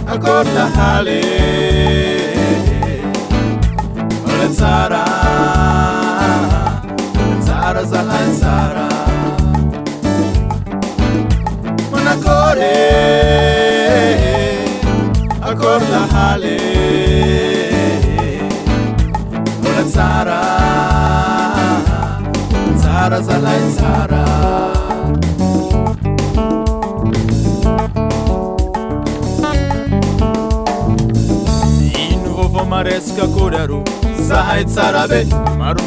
Acorda hale Ole tsara zala tsara Monakore Acorda hale Ole tsara zala tsara Mareska koraru Zahai tsarabe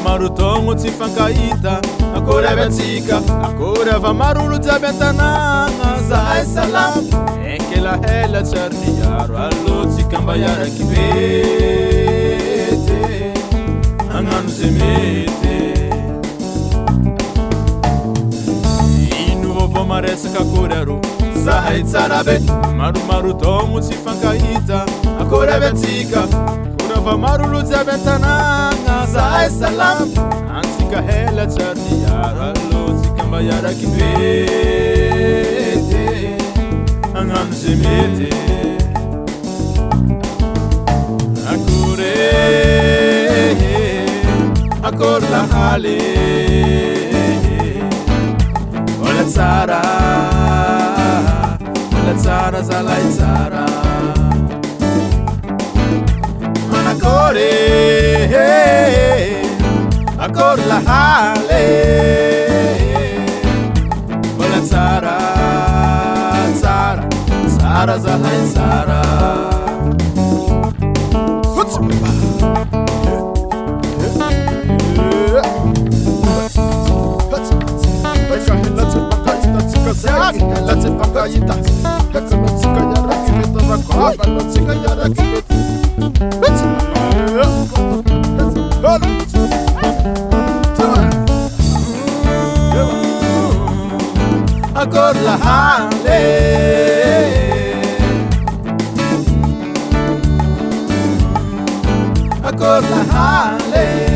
Maru tongo tsifankaita Akora betsika Akora va marulu jabentananga Zahai salam Enkela hela charniyaru Allo tsikambaya kibete Anganu semete Inu vovo mareska koraru Zahai tsarabe Maru tongo tsifankaita Akora betsika va marulu jabentananga Zahai salam Ansika hela charniyara Allo tsikambaya kibete Anganu semete Akure Acorda hale Ole tsara zala tsara Acorda hale Ole tsara zala tsara Acorda hale Acorda hale